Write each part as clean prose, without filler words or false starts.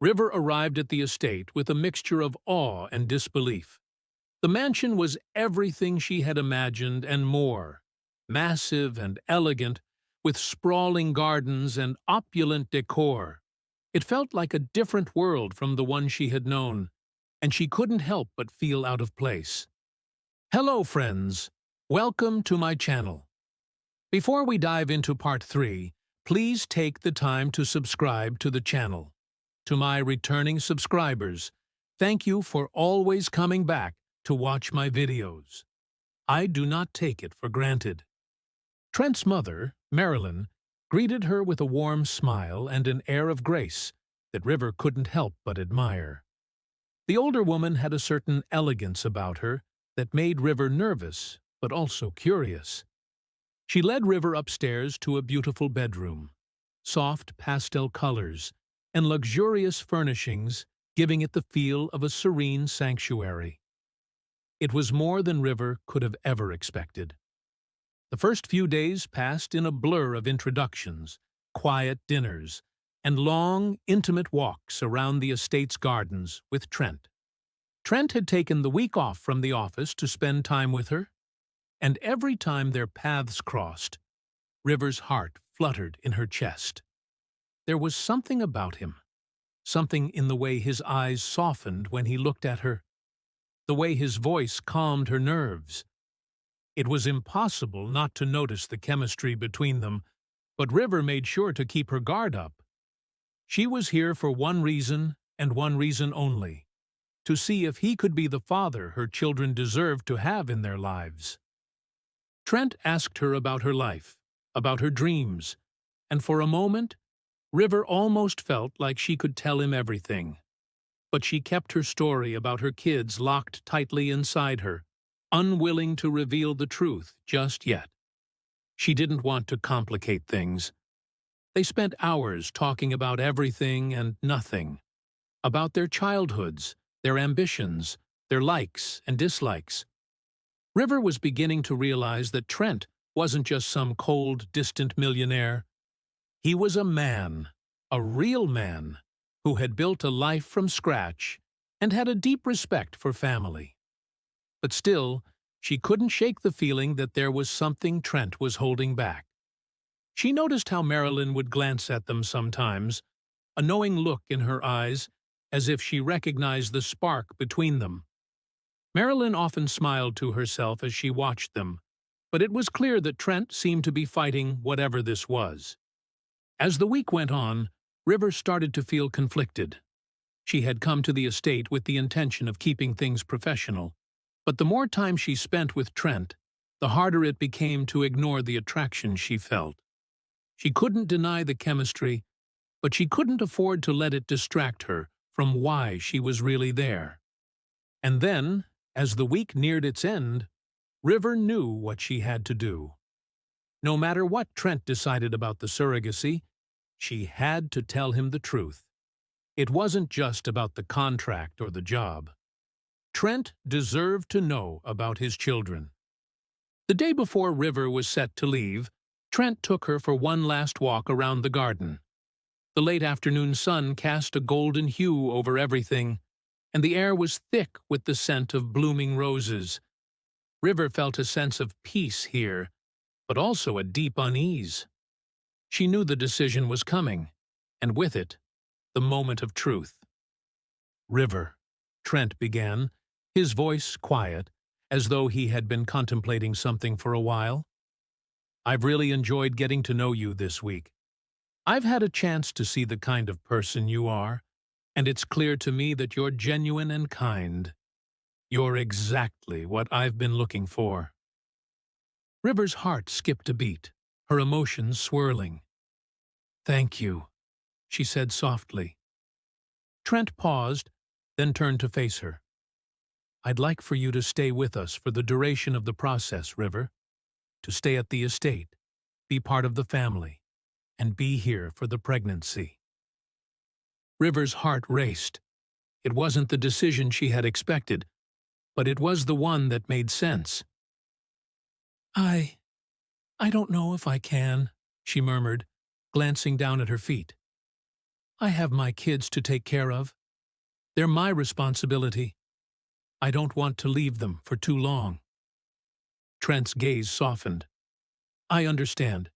River arrived at the estate with a mixture of awe and disbelief. The mansion was everything she had imagined and more, massive and elegant, with sprawling gardens and opulent decor. It felt like a different world from the one she had known, and she couldn't help but feel out of place. Hello, friends. Welcome to my channel. Before we dive into part 3, please take the time to subscribe to the channel. To my returning subscribers, thank you for always coming back to watch my videos. I do not take it for granted. Trent's mother, Marilyn, greeted her with a warm smile and an air of grace that River couldn't help but admire. The older woman had a certain elegance about her that made River nervous, but also curious. She led River upstairs to a beautiful bedroom, soft pastel colors, and luxurious furnishings giving it the feel of a serene sanctuary. It was more than River could have ever expected. The first few days passed in a blur of introductions, quiet dinners, and long, intimate walks around the estate's gardens with Trent. Trent had taken the week off from the office to spend time with her, and every time their paths crossed, River's heart fluttered in her chest. There was something about him, something in the way his eyes softened when he looked at her, the way his voice calmed her nerves. It was impossible not to notice the chemistry between them, but River made sure to keep her guard up. She was here for one reason and one reason only, to see if he could be the father her children deserved to have in their lives. Trent asked her about her life, about her dreams, and for a moment, River almost felt like she could tell him everything. But she kept her story about her kids locked tightly inside her, unwilling to reveal the truth just yet. She didn't want to complicate things. They spent hours talking about everything and nothing, about their childhoods, their ambitions, their likes and dislikes. River was beginning to realize that Trent wasn't just some cold, distant millionaire. He was a man, a real man, who had built a life from scratch and had a deep respect for family. But still, she couldn't shake the feeling that there was something Trent was holding back. She noticed how Marilyn would glance at them sometimes, a knowing look in her eyes, as if she recognized the spark between them. Marilyn often smiled to herself as she watched them, but it was clear that Trent seemed to be fighting whatever this was. As the week went on, River started to feel conflicted. She had come to the estate with the intention of keeping things professional, but the more time she spent with Trent, the harder it became to ignore the attraction she felt. She couldn't deny the chemistry, but she couldn't afford to let it distract her from why she was really there. And then, as the week neared its end, River knew what she had to do. No matter what Trent decided about the surrogacy, she had to tell him the truth. It wasn't just about the contract or the job. Trent deserved to know about his children. The day before River was set to leave, Trent took her for one last walk around the garden. The late afternoon sun cast a golden hue over everything, and the air was thick with the scent of blooming roses. River felt a sense of peace here, but also a deep unease. She knew the decision was coming, and with it, the moment of truth. "River," Trent began, his voice quiet, as though he had been contemplating something for a while. "I've really enjoyed getting to know you this week. I've had a chance to see the kind of person you are, and it's clear to me that you're genuine and kind. You're exactly what I've been looking for." River's heart skipped a beat, her emotions swirling. "Thank you," she said softly. Trent paused, then turned to face her. "I'd like for you to stay with us for the duration of the process, River. To stay at the estate, be part of the family, and be here for the pregnancy." River's heart raced. It wasn't the decision she had expected, but it was the one that made sense. I don't know if I can," she murmured, glancing down at her feet. I have my kids to take care of. They're my responsibility. I don't want to leave them for too long. Trent's gaze softened. I understand,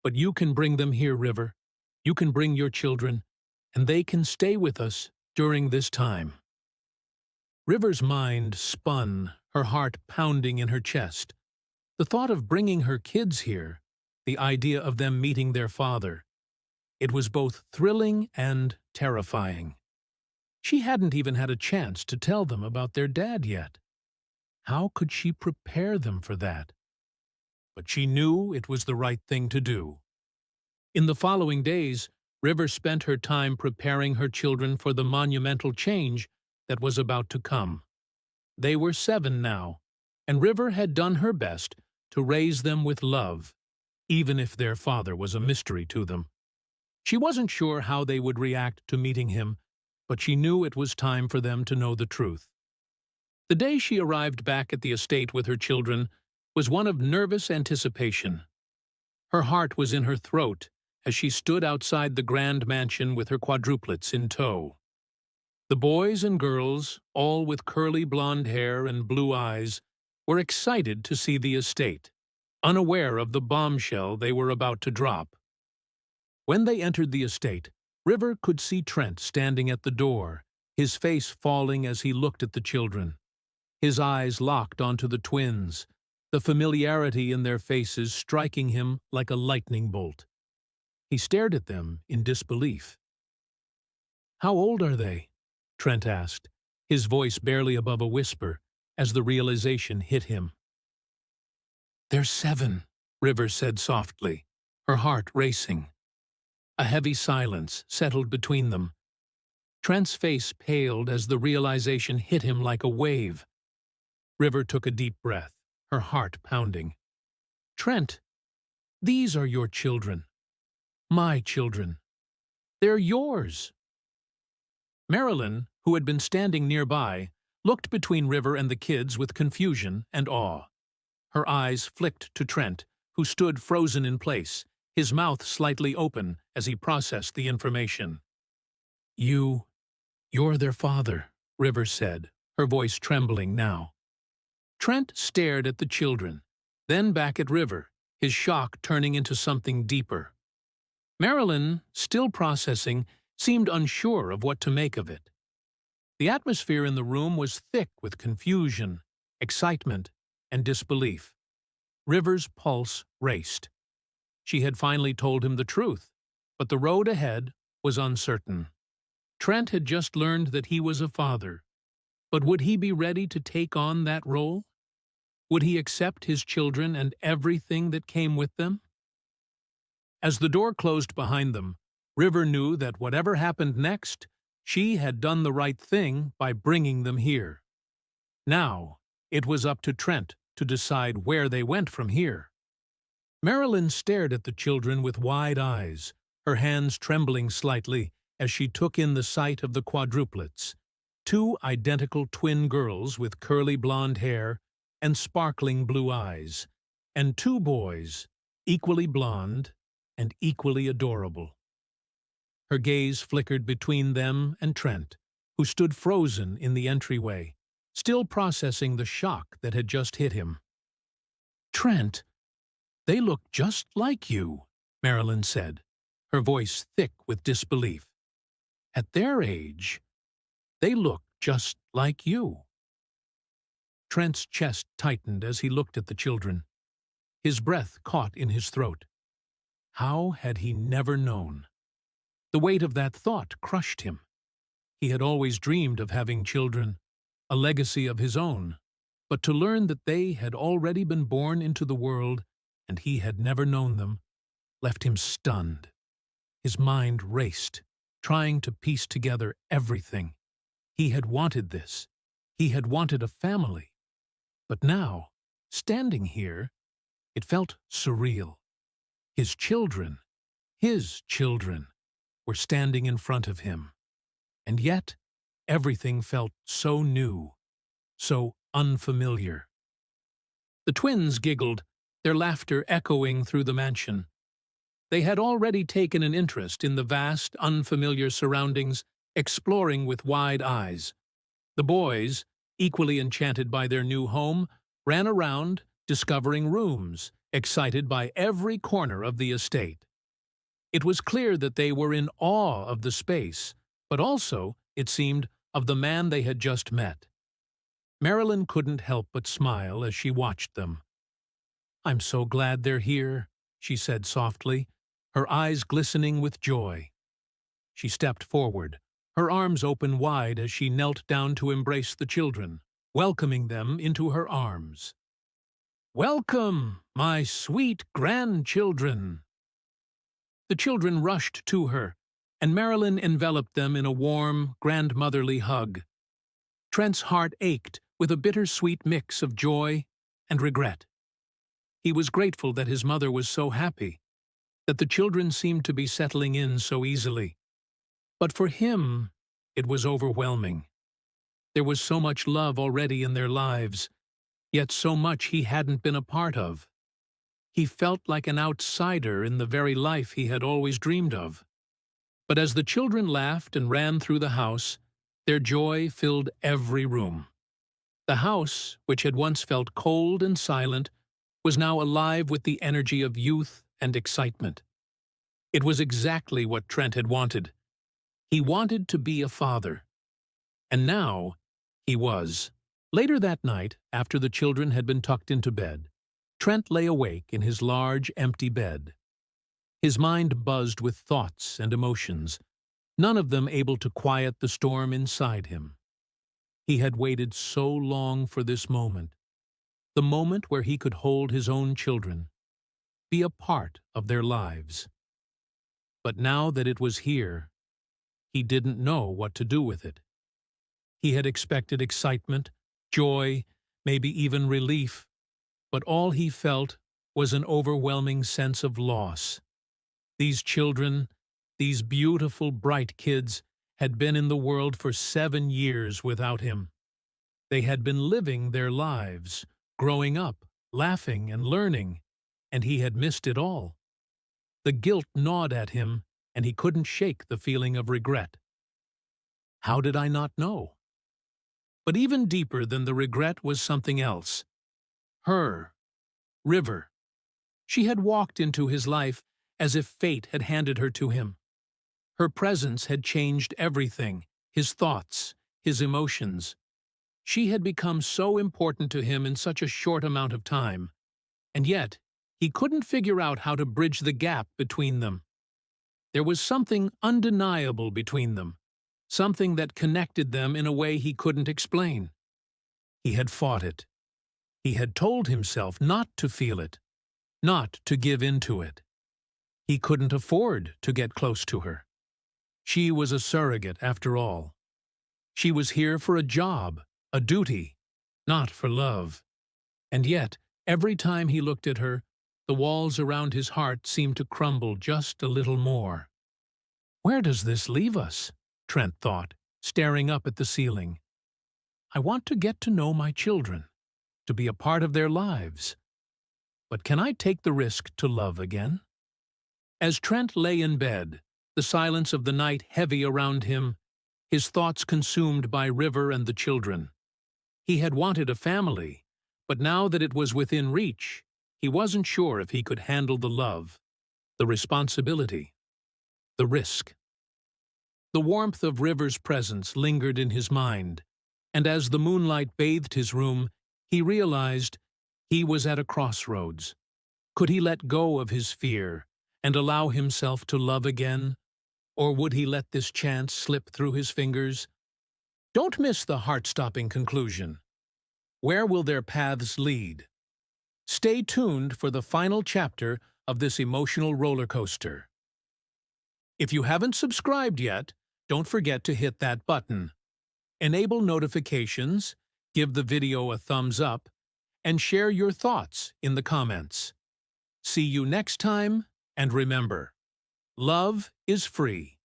but you can bring them here, River. You can bring your children, and they can stay with us during this time. River's mind spun, her heart pounding in her chest. The thought of bringing her kids here, the idea of them meeting their father, it was both thrilling and terrifying. She hadn't even had a chance to tell them about their dad yet. How could she prepare them for that? But she knew it was the right thing to do. In the following days, River spent her time preparing her children for the monumental change that was about to come. They were 7 now, and River had done her best to raise them with love, even if their father was a mystery to them. She wasn't sure how they would react to meeting him, but she knew it was time for them to know the truth. The day she arrived back at the estate with her children was one of nervous anticipation. Her heart was in her throat as she stood outside the grand mansion with her quadruplets in tow. The boys and girls, all with curly blonde hair and blue eyes, were excited to see the estate, unaware of the bombshell they were about to drop. When they entered the estate, River could see Trent standing at the door, his face falling as he looked at the children. His eyes locked onto the twins, the familiarity in their faces striking him like a lightning bolt. He stared at them in disbelief. "How old are they?" Trent asked, his voice barely above a whisper, as the realization hit him. "They're 7, River said softly, her heart racing. A heavy silence settled between them. Trent's face paled as the realization hit him like a wave. River took a deep breath, her heart pounding. "Trent, these are your children. My children. They're yours." Marilyn, who had been standing nearby, looked between River and the kids with confusion and awe. Her eyes flicked to Trent, who stood frozen in place, his mouth slightly open as he processed the information. You're their father," River said, her voice trembling now. Trent stared at the children, then back at River, his shock turning into something deeper. Marilyn, still processing, seemed unsure of what to make of it. The atmosphere in the room was thick with confusion, excitement, and disbelief. River's pulse raced. She had finally told him the truth, but the road ahead was uncertain. Trent had just learned that he was a father, but would he be ready to take on that role? Would he accept his children and everything that came with them? As the door closed behind them, River knew that whatever happened next, she had done the right thing by bringing them here. Now, it was up to Trent to decide where they went from here. Marilyn stared at the children with wide eyes, her hands trembling slightly as she took in the sight of the quadruplets, 2 identical twin girls with curly blonde hair and sparkling blue eyes, and 2 boys, equally blonde and equally adorable. Her gaze flickered between them and Trent, who stood frozen in the entryway, still processing the shock that had just hit him. "Trent, they look just like you," Marilyn said, her voice thick with disbelief. "At their age, they look just like you." Trent's chest tightened as he looked at the children. His breath caught in his throat. How had he never known? The weight of that thought crushed him. He had always dreamed of having children, a legacy of his own, but to learn that they had already been born into the world and he had never known them left him stunned. His mind raced, trying to piece together everything. He had wanted this. He had wanted a family. But now, standing here, it felt surreal. His children, were standing in front of him. And yet, everything felt so new, so unfamiliar. The twins giggled, their laughter echoing through the mansion. They had already taken an interest in the vast, unfamiliar surroundings, exploring with wide eyes. The boys, equally enchanted by their new home, ran around, discovering rooms, excited by every corner of the estate. It was clear that they were in awe of the space, but also, it seemed, of the man they had just met. Marilyn couldn't help but smile as she watched them. "I'm so glad they're here," she said softly, her eyes glistening with joy. She stepped forward, her arms open wide as she knelt down to embrace the children, welcoming them into her arms. "Welcome, my sweet grandchildren!" The children rushed to her, and Marilyn enveloped them in a warm, grandmotherly hug. Trent's heart ached with a bittersweet mix of joy and regret. He was grateful that his mother was so happy, that the children seemed to be settling in so easily. But for him, it was overwhelming. There was so much love already in their lives, yet so much he hadn't been a part of. He felt like an outsider in the very life he had always dreamed of. But as the children laughed and ran through the house, their joy filled every room. The house, which had once felt cold and silent, was now alive with the energy of youth and excitement. It was exactly what Trent had wanted. He wanted to be a father. And now he was. Later that night, after the children had been tucked into bed, Trent lay awake in his large, empty bed. His mind buzzed with thoughts and emotions, none of them able to quiet the storm inside him. He had waited so long for this moment, the moment where he could hold his own children, be a part of their lives. But now that it was here, he didn't know what to do with it. He had expected excitement, joy, maybe even relief, but all he felt was an overwhelming sense of loss. These children, these beautiful, bright kids, had been in the world for 7 years without him. They had been living their lives, growing up, laughing and learning, and he had missed it all. The guilt gnawed at him, and he couldn't shake the feeling of regret. How did I not know? But even deeper than the regret was something else. Her, River. She had walked into his life as if fate had handed her to him. Her presence had changed everything, his thoughts, his emotions. She had become so important to him in such a short amount of time, and yet he couldn't figure out how to bridge the gap between them. There was something undeniable between them, something that connected them in a way he couldn't explain. He had fought it. He had told himself not to feel it, not to give in to it. He couldn't afford to get close to her. She was a surrogate, after all. She was here for a job, a duty, not for love. And yet, every time he looked at her, the walls around his heart seemed to crumble just a little more. Where does this leave us? Trent thought, staring up at the ceiling. I want to get to know my children, to be a part of their lives. But can I take the risk to love again? As Trent lay in bed, the silence of the night heavy around him, his thoughts consumed by River and the children. He had wanted a family, but now that it was within reach, he wasn't sure if he could handle the love, the responsibility, the risk. The warmth of River's presence lingered in his mind, and as the moonlight bathed his room, he realized he was at a crossroads. Could he let go of his fear and allow himself to love again, or would he let this chance slip through his fingers? Don't miss the heart-stopping conclusion. Where will their paths lead? Stay tuned for the final chapter of this emotional roller coaster. If you haven't subscribed yet, don't forget to hit that button. Enable notifications, give the video a thumbs up, and share your thoughts in the comments. See you next time, and remember, love is free.